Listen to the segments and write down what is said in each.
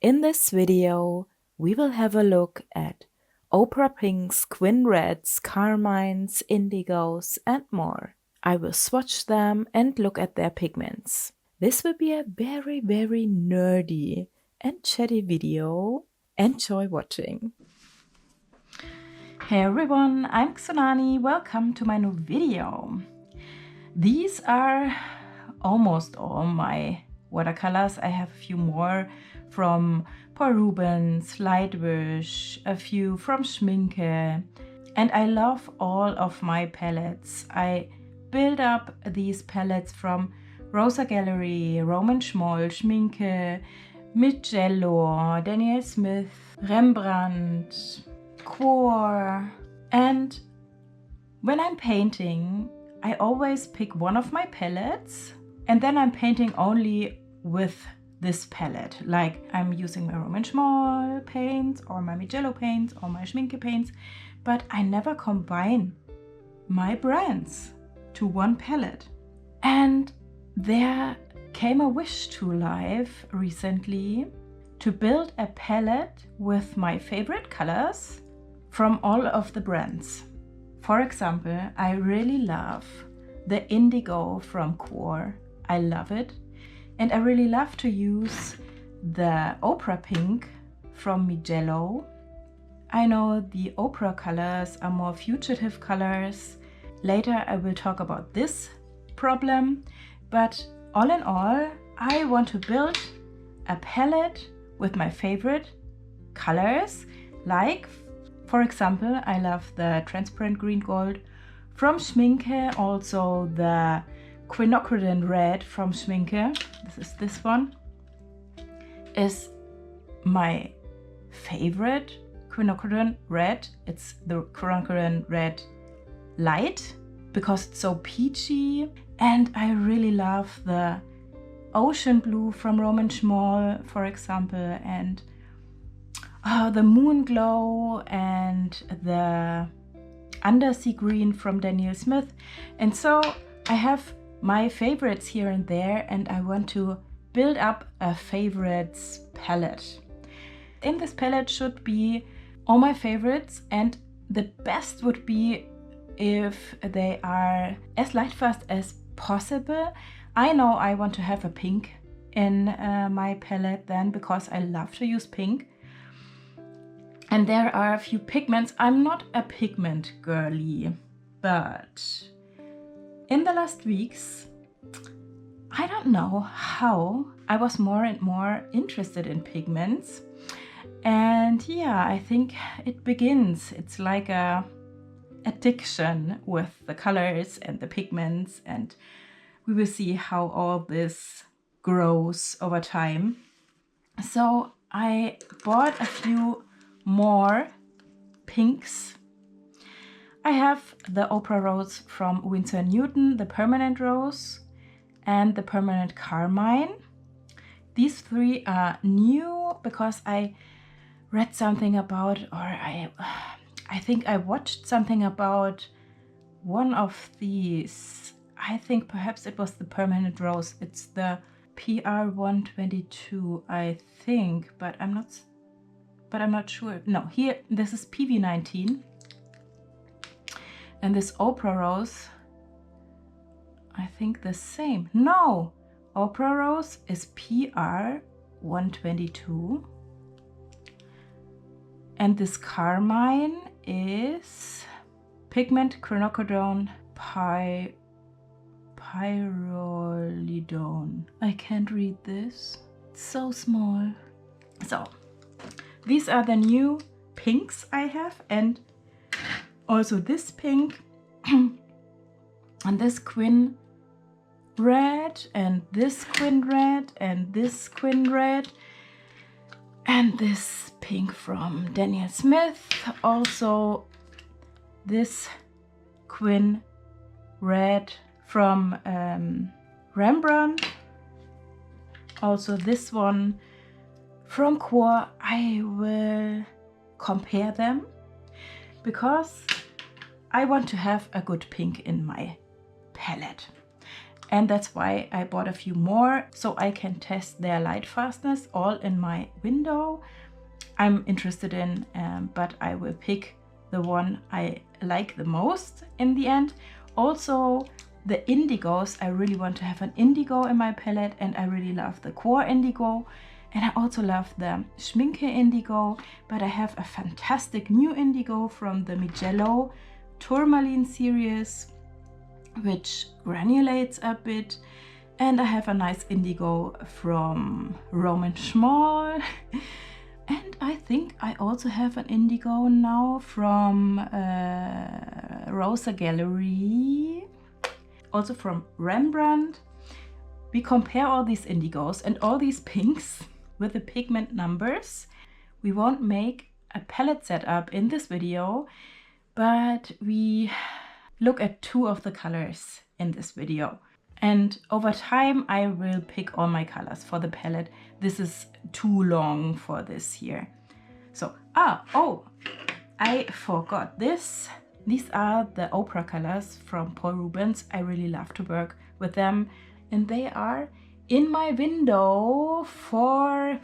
In this video, we will have a look at Opera Pinks, Quin Reds, Carmines, Indigos, and more. I will swatch them and look at their pigments. This will be a very nerdy and chatty video. Enjoy watching. Hey everyone, I'm Xonani. Welcome to my new video. These are almost all my watercolors. I have a few more from Paul Rubens, Lightwish, a few from Schmincke, and I love all of my palettes. I build up these palettes from Rosa Gallery, Roman Szmal, Schmincke, Mijello, Daniel Smith, Rembrandt, Quor, and when I'm painting, I always pick one of my palettes and then I'm painting only with this palette. Like I'm using my Roman Szmal paints or my Mijello paints or my Schmincke paints, but I never combine my brands to one palette. And there came a wish to life recently to build a palette with my favorite colors from all of the brands. For example, I really love the Indigo from Quor. I love it. And I really love to use the Opera Pink from Mijello. I know the Opera colors are more fugitive colors. Later I will talk about this problem. But all in all, I want to build a palette with my favorite colors. Like, for example, I love the transparent green gold from Schmincke, also the Quinacridone red from Schmincke. This one is my favorite Quinacridone red. It's the Quinacridone red light because it's so peachy, and I really love the ocean blue from Roman Szmal, for example, and the moon glow and the undersea green from Daniel Smith. And so I have my favorites here and there, and I want to build up a favorites palette. In this palette should be all my favorites, and the best would be if they are as light fast as possible. I know I want to have a pink in my palette then, because I love to use pink. And there are a few pigments. I'm not a pigment girly, but in the last weeks, I don't know how, I was more and more interested in pigments. And yeah, I think it begins. It's like a addiction with the colors and the pigments, and we will see how all this grows over time. So I bought a few more pinks. I have the Opera Rose from Winsor & Newton, the Permanent Rose, and the Permanent Carmine. These three are new because I read something about, or I think I watched something about one of these. I think perhaps it was the Permanent Rose. It's the PR122, I think, but I'm not sure. No, here, this is PV19. And this Opera Rose, I think the same. No, Opera Rose is PR122. And this Carmine is Pigment Quinacridone Pyrrolidone. I can't read this. It's so small. So, these are the new pinks I have, and also this pink and this Quin red and this Quin red and this Quin red and this pink from Daniel Smith. Also this Quin red from Rembrandt. Also this one from Quor. I will compare them because I want to have a good pink in my palette. And that's why I bought a few more, so I can test their light fastness all in my window I'm interested in, but I will pick the one I like the most in the end. Also, the Indigos, I really want to have an indigo in my palette, and I really love the Core Indigo, and I also love the Schmincke Indigo, but I have a fantastic new indigo from the Mijello Tourmaline series, which granulates a bit, and I have a nice indigo from Szmal. And I think I also have an indigo now from Rosa Gallery, also from Rembrandt. We compare all these indigos and all these pinks with the pigment numbers. We won't make a palette setup in this video, but we look at 2 of the colors in this video. And over time, I will pick all my colors for the palette. This is too long for this here. So, I forgot this. These are the Opera colors from Paul Rubens. I really love to work with them. And they are in my window for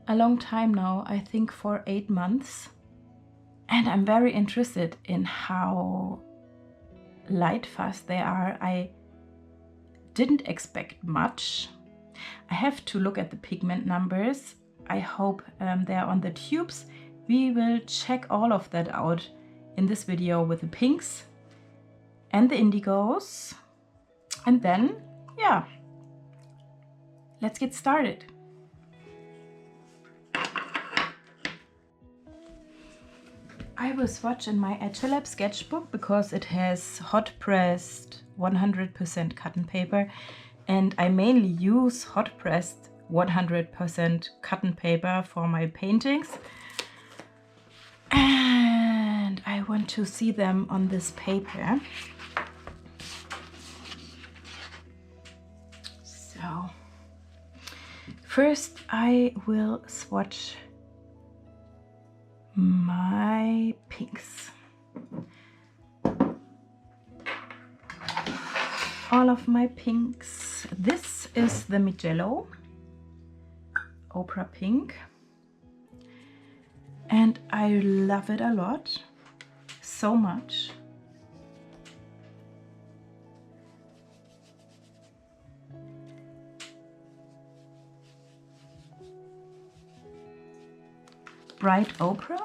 a long time now, I think for 8 months. And I'm very interested in how light fast they are. I didn't expect much. I have to look at the pigment numbers. I hope they're on the tubes. We will check all of that out in this video with the pinks and the indigos. And then, yeah, let's get started. I will swatch in my Arrtx sketchbook because it has hot pressed 100% cotton paper, and I mainly use hot pressed 100% cotton paper for my paintings, and I want to see them on this paper. So first I will swatch my pinks. All of my pinks. This is the Mijello Opera Pink, and I love it a lot, so much. Bright Opera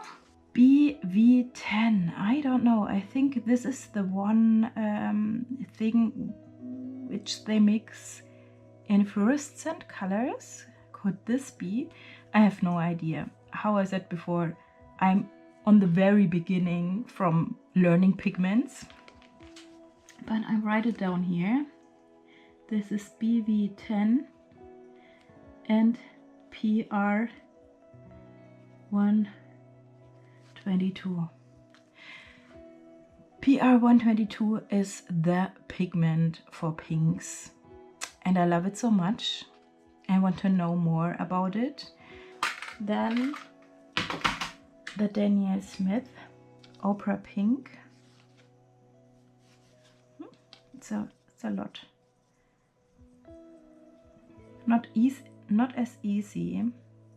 BV10. I don't know. I think this is the one thing which they mix in fluorescent colors. Could this be? I have no idea. How I said before, I'm on the very beginning from learning pigments, but I write it down here. This is BV10 and PR 122. PR 122 is the pigment for pinks, and I love it so much. I want to know more about it. Then the Daniel Smith Opera Pink. It's a lot. Not as easy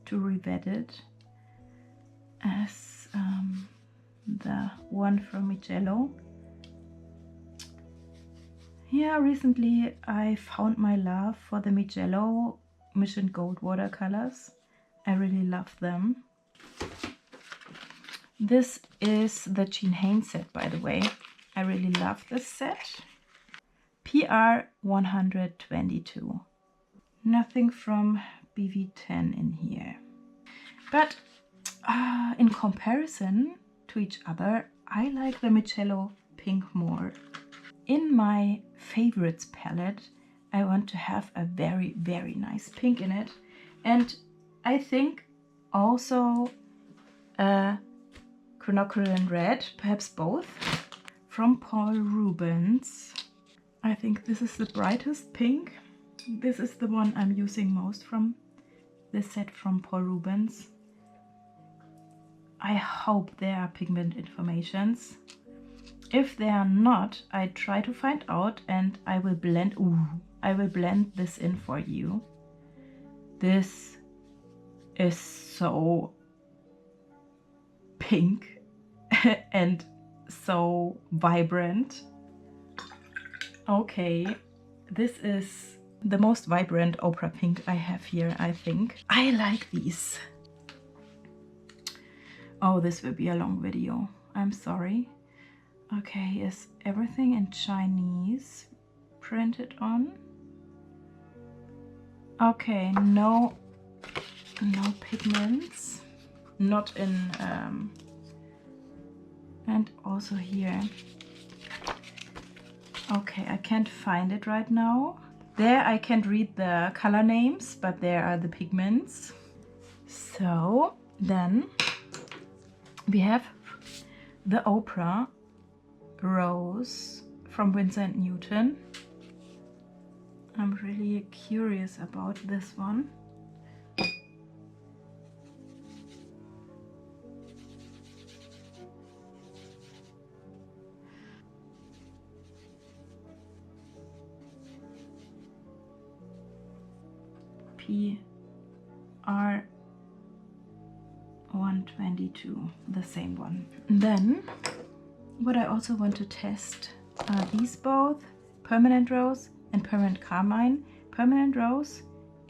to revet it as the one from Mijello. Yeah, recently I found my love for the Mijello Mission Gold watercolors. I really love them. This is the Jean Haines set, by the way. I really love this set. PR 122. Nothing from BV10 in here. But in comparison to each other, I like the Mijello pink more. In my favorites palette, I want to have a very, very nice pink in it. And I think also a Quinacridone red, perhaps both, from Paul Rubens. I think this is the brightest pink. This is the one I'm using most from this set from Paul Rubens. I hope there are pigment informations. If they are not, I try to find out and I will blend. I will blend this in for you. This is so pink and so vibrant. Okay, this is the most vibrant opera pink I have here, I think. I like these. Oh, this will be a long video. I'm sorry. Okay, is everything in Chinese printed on? Okay, no pigments. Not in, and also here. Okay, I can't find it right now. There I can't read the color names, but there are the pigments. So then we have the Opera Rose from Winsor & Newton. I'm really curious about this one. PR122, the same one. Then what I also want to test are these both, Permanent Rose and Permanent Carmine. Permanent Rose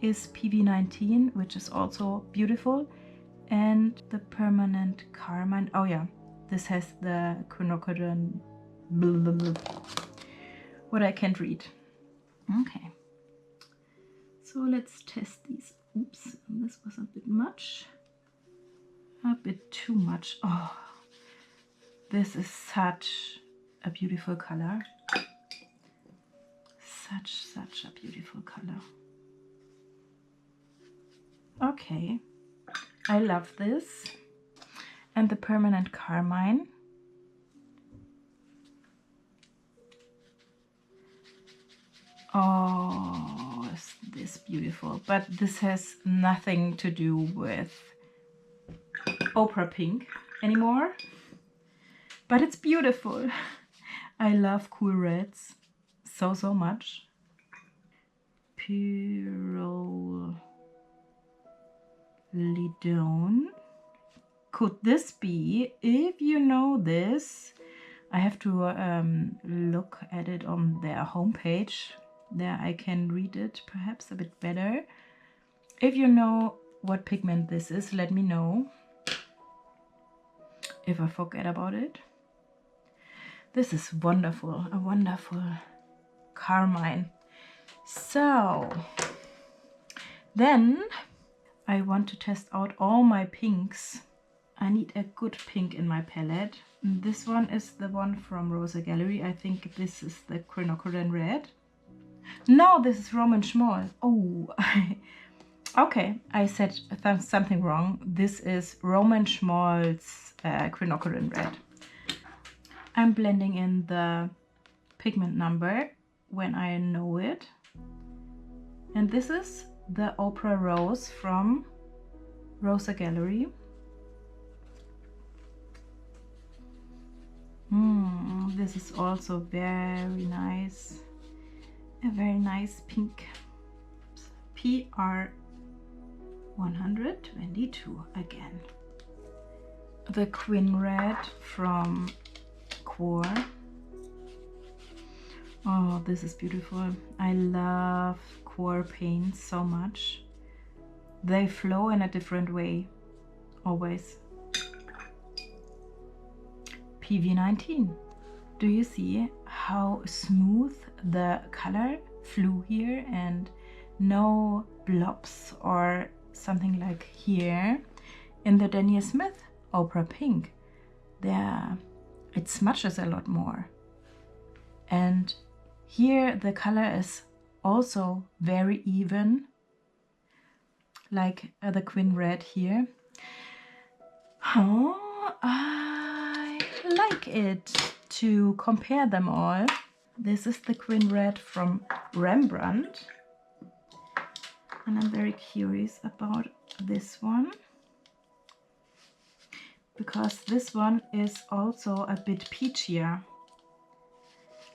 is PV19, which is also beautiful, and the Permanent Carmine, oh yeah, this has the Quinacridone, what I can't read. Okay, so let's test these. Oops, this was a bit much, a bit too much. Oh, this is such a beautiful color. Such a beautiful color. Okay, I love this. And the Permanent Carmine. Oh, is this beautiful. But this has nothing to do with opera pink anymore. But it's beautiful. I love cool reds so much. Pyrrolidone. Could this be? If you know this, I have to look at it on their homepage. There I can read it perhaps a bit better. If you know what pigment this is, let me know if I forget about it. This is wonderful, a wonderful carmine. So then I want to test out all my pinks. I need a good pink in my palette. This one is the one from Rosa Gallery. I think this is the Quinacridone red. No, this is Roman Szmal. Oh, okay, I said something wrong. This is Roman Szmal's Quinacridone red. I'm blending in the pigment number when I know it. And this is the Opera Rose from Rosa Gallery. This is also very nice. A very nice pink. PR122 again. The Quin Red from Core. Oh, this is beautiful. I love Core paints so much. They flow in a different way, always. PV19. Do you see how smooth the color flew here and no blobs or something like here in the Daniel Smith Opera Pink? There, it smudges a lot more. And here the color is also very even, like the Quin Red here. Oh, I like it to compare them all. This is the Quin Red from Rembrandt. And I'm very curious about this one, because this one is also a bit peachier.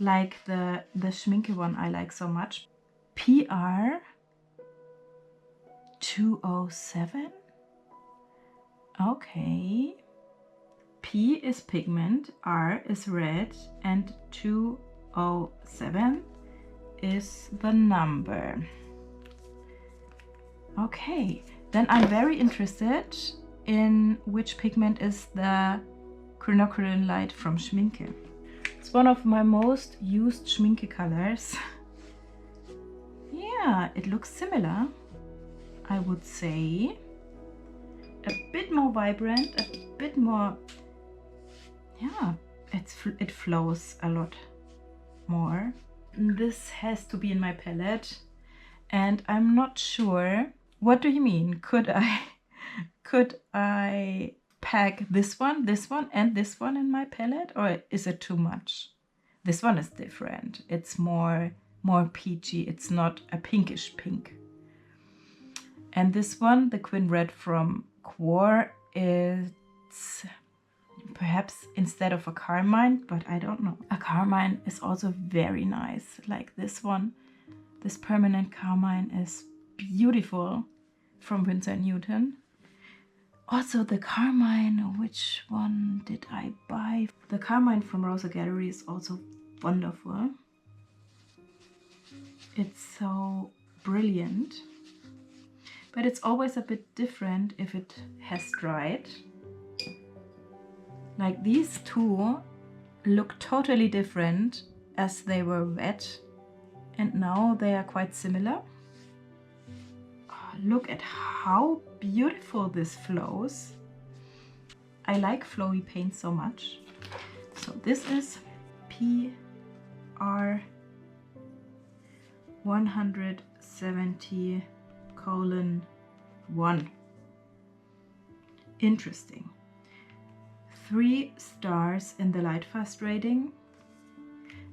like the Schmincke one I like so much. PR 207. Okay. P is pigment, R is red, and 207 is the number. Okay, then I'm very interested in which pigment is the Quinacridone light from Schmincke. It's one of my most used Schmincke colors. Yeah, it looks similar, I would say. A bit more vibrant, a bit more, yeah, it flows a lot more. This has to be in my palette, and I'm not sure. What do you mean? Could I pack this one, and this one in my palette, or is it too much? This one is different. It's more peachy. It's not a pinkish pink. And this one, the Quin Red from Quor, it's perhaps instead of a Carmine, but I don't know. A Carmine is also very nice. Like this one, this permanent Carmine is beautiful from Winsor & Newton. Also the Carmine, which one did I buy? The Carmine from Rosa Gallery is also wonderful. It's so brilliant. But it's always a bit different if it has dried. Like these two look totally different as they were wet, and now they are quite similar. Oh, look at how beautiful this flows. I like flowy paint so much. So this is PR 170:1. Interesting. 3 stars in the light fast rating.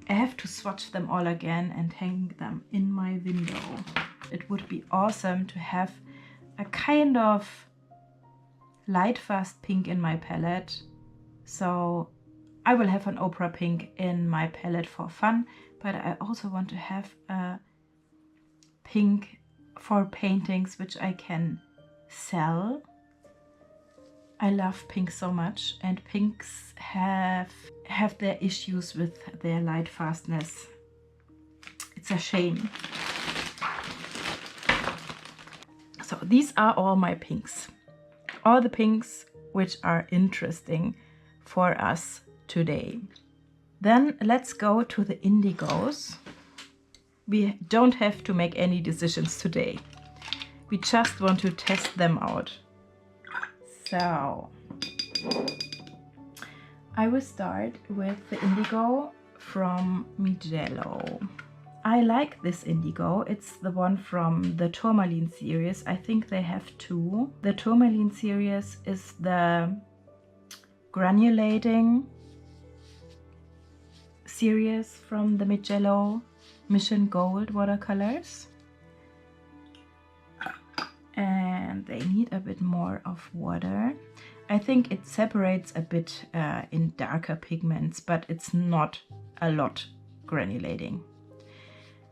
I have to swatch them all again and hang them in my window. It would be awesome to have a kind of light fast pink in my palette. So I will have an Opera pink in my palette for fun, but I also want to have a pink for paintings which I can sell. I love pink so much, and pinks have their issues with their light fastness. It's a shame. So these are all my pinks. All the pinks which are interesting for us today. Then let's go to the Indigos. We don't have to make any decisions today. We just want to test them out. So I will start with the Indigo from Mijello. I like this Indigo. It's the one from the Tourmaline series. I think they have 2. The Tourmaline series is the granulating series from the Mijello Mission Gold watercolors. And they need a bit more of water. I think it separates a bit in darker pigments, but it's not a lot granulating.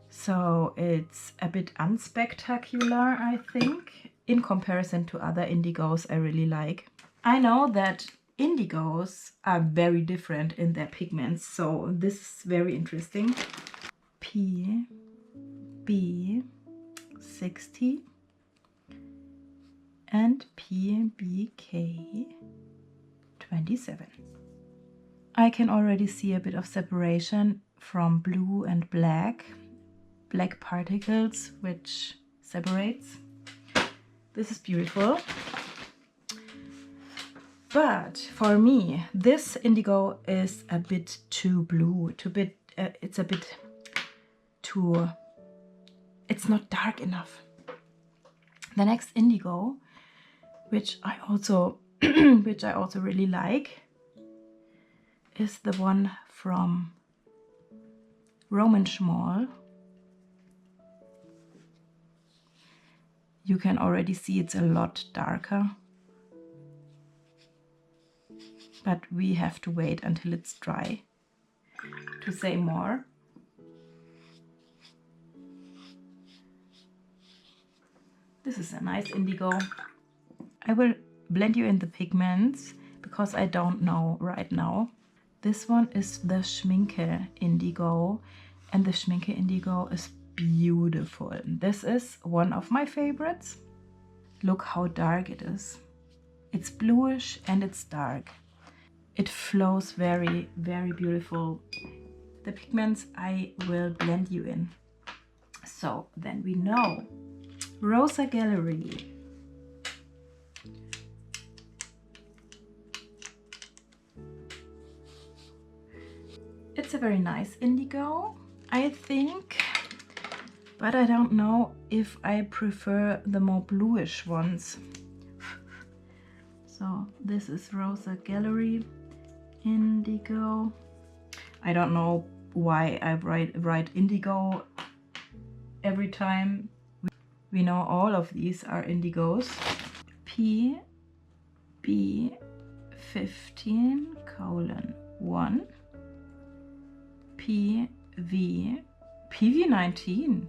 So it's a bit unspectacular, I think, in comparison to other Indigos I really like. I know that Indigos are very different in their pigments, so this is very interesting. PB60 and PBK27. I can already see a bit of separation from blue and black particles, which separates. This is beautiful. But for me, this Indigo is a bit too blue, it's a bit too, it's not dark enough. The next Indigo, which I also really like, is the one from Szmal. You can already see it's a lot darker, but we have to wait until it's dry. to say more. This is a nice indigo. I will blend you in the pigments because I don't know right now. This one is the Schmincke indigo, and the Schmincke indigo is beautiful. This is one of my favorites. Look how dark it is. It's bluish and it's dark. It flows very, very beautiful. The pigments I will blend you in. So then we know. Rosa Gallery. It's a very nice indigo, I think, but I don't know if I prefer the more bluish ones. So this is Rosa Gallery indigo. I don't know why I write indigo every time. We know all of these are indigos. PB15:1. PV19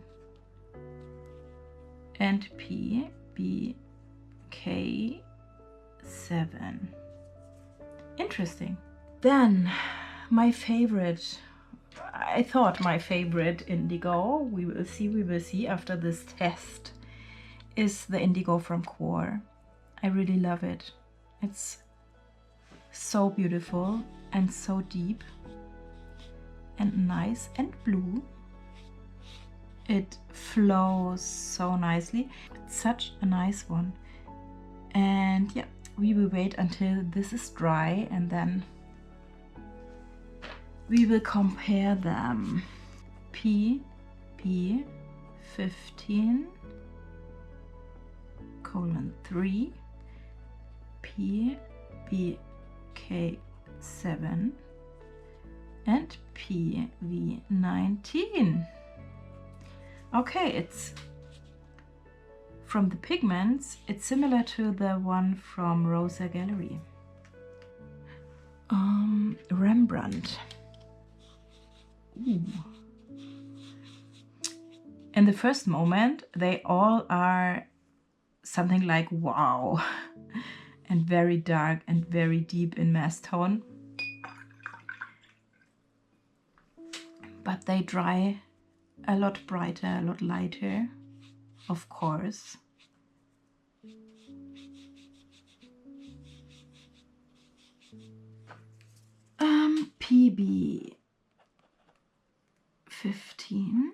and PBK7. Interesting. Then my favorite, I thought my favorite indigo, we will see after this test, is the indigo from Quor. I really love it. It's so beautiful and so deep and nice and blue. It flows so nicely. It's such a nice one. And yeah, we will wait until this is dry and then we will compare them. PB15:3, PBK7 and PV19. Okay, it's from the pigments, it's similar to the one from Rosa Gallery. Rembrandt. Ooh. In the first moment, they all are something like wow, and very dark and very deep in mass tone. But they dry a lot brighter, a lot lighter, of course. PB15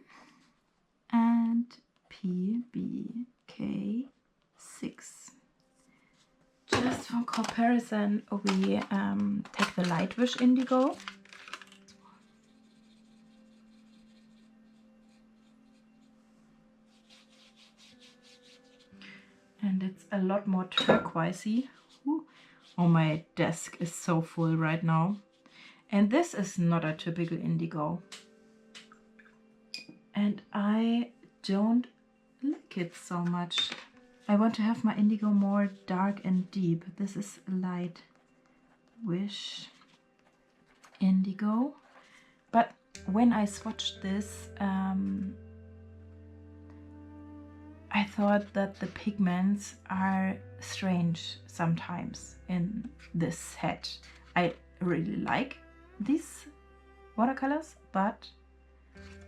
and PBK6. Just for comparison, we take the Lightwish indigo. And it's a lot more turquoisey. Oh, my desk is so full right now. And this is not a typical indigo. And I don't like it so much. I want to have my indigo more dark and deep. This is Lightwish indigo. But when I swatched this, I thought that the pigments are strange sometimes in this set. I really like these watercolors, but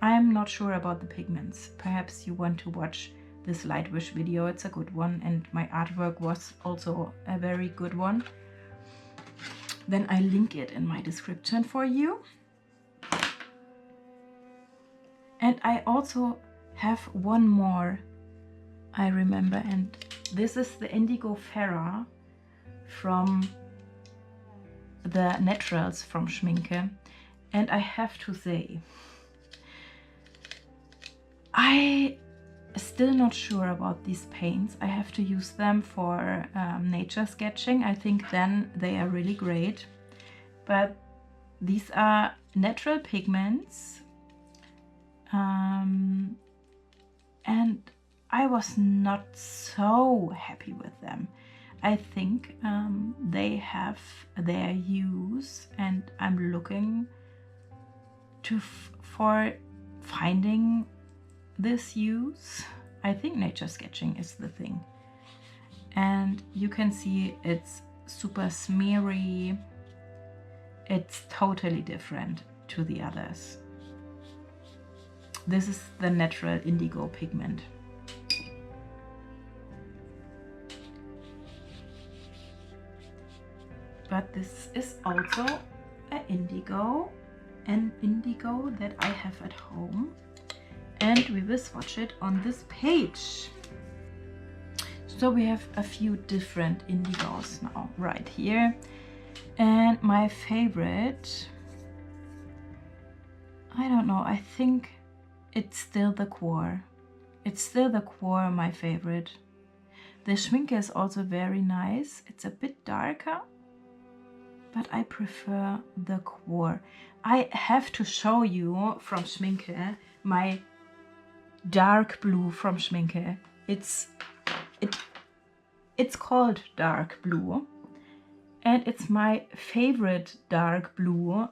I'm not sure about the pigments. Perhaps you want to watch this Lightwish video. It's a good one, and my artwork was also a very good one. Then I link it in my description for you. And I also have one more I remember, and this is the Indigo Ferra from the Naturals from Schmincke. And I have to say, I still not sure about these paints. I have to use them for nature sketching. I think then they are really great. But these are natural pigments, and I was not so happy with them. I think they have their use, and I'm looking for finding this use, I think nature sketching is the thing. And you can see it's super smeary. It's totally different to the others. This is the natural indigo pigment. But this is also an indigo that I have at home. And we will swatch it on this page. So we have a few different indigos now right here. And my favorite, I don't know, I think it's still the Core. It's still the Core, my favorite. The Schmincke is also very nice. It's a bit darker, but I prefer the Core. I have to show you from Schmincke my dark blue from Schmincke. It's called dark blue, and it's my favorite dark blue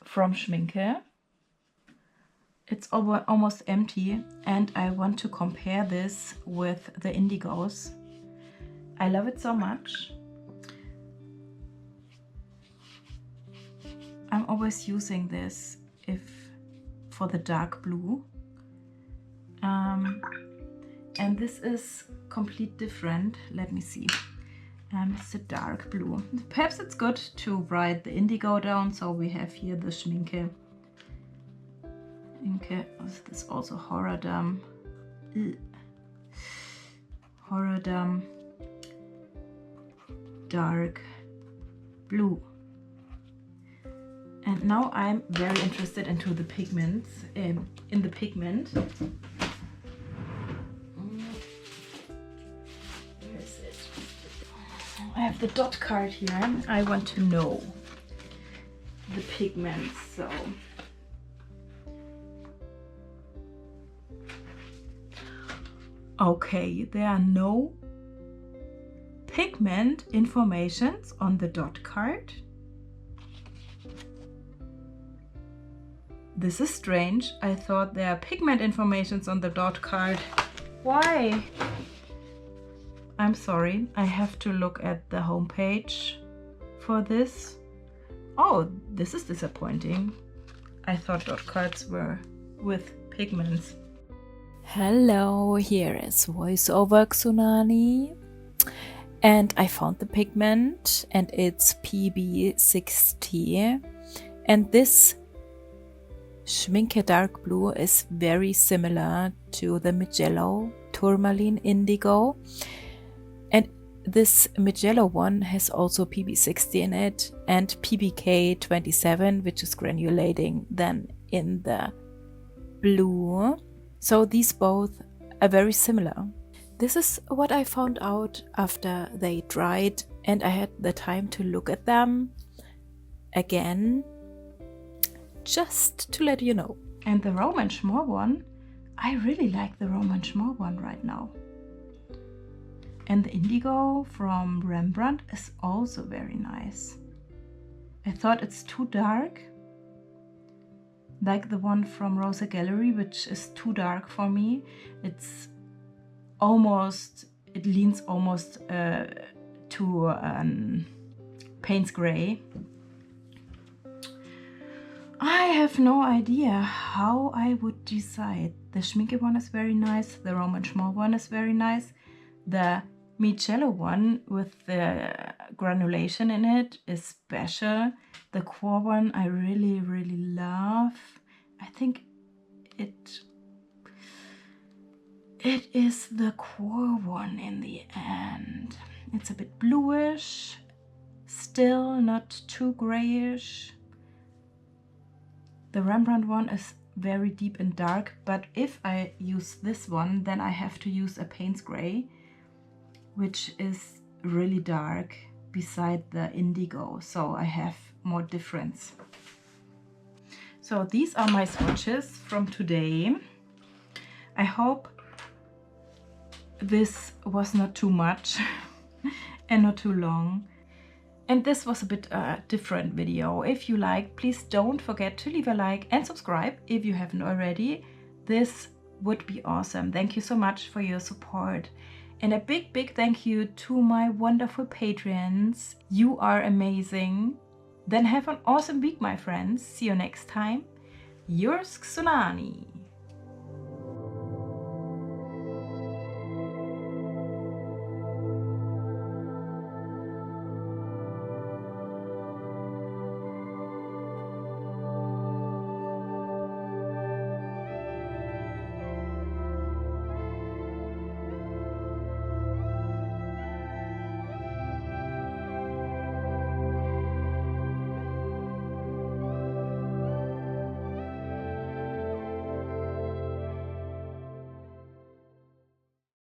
from Schmincke. It's almost empty, and I want to compare this with the indigos. I love it so much. I'm always using this for the dark blue. And this is complete different. Let me see. It's a dark blue. Perhaps it's good to write the indigo down. So we have here the Schmincke. This is also Horrordum. Horrordum dark blue. And now I'm very interested into the pigments, in the pigment. Where is it? I have the dot card here. I want to know the pigments. So okay, there are no pigment informations on the dot card. This is strange. I thought there are pigment informations on the dot card. Why? I'm sorry. I have to look at the homepage for this. Oh, this is disappointing. I thought dot cards were with pigments. Hello, here is voiceover Tsunami, and I found the pigment, and it's PB60, and this Schmincke dark blue is very similar to the Mijello tourmaline indigo, and this Mijello one has also PB60 in it and PBK27, which is granulating then in the blue. So these both are very similar. This is what I found out after they dried, and I had the time to look at them again, just to let you know. And the Roman Szmal one, I really like the Roman Szmal one right now. And the indigo from Rembrandt is also very nice. I thought it's too dark, like the one from Rosa Gallery, which is too dark for me. It leans almost to Payne's Gray. I have no idea how I would decide. The Schmincke one is very nice. The Roman Szmal one is very nice. The Mijello one with the granulation in it is special. The Core one I really, really love. I think it is the Core one in the end. It's a bit bluish, still not too grayish. The Rembrandt one is very deep and dark, but if I use this one, then I have to use a Payne's Gray, which is really dark beside the indigo, so I have more difference. So these are my swatches from today. I hope this was not too much and not too long. And this was a bit different video. If you like, please don't forget to leave a like and subscribe if you haven't already. This would be awesome. Thank you so much for your support. And a big thank you to my wonderful patrons. You are amazing. Then have an awesome week, my friends. See you next time. Yours, Tsunami.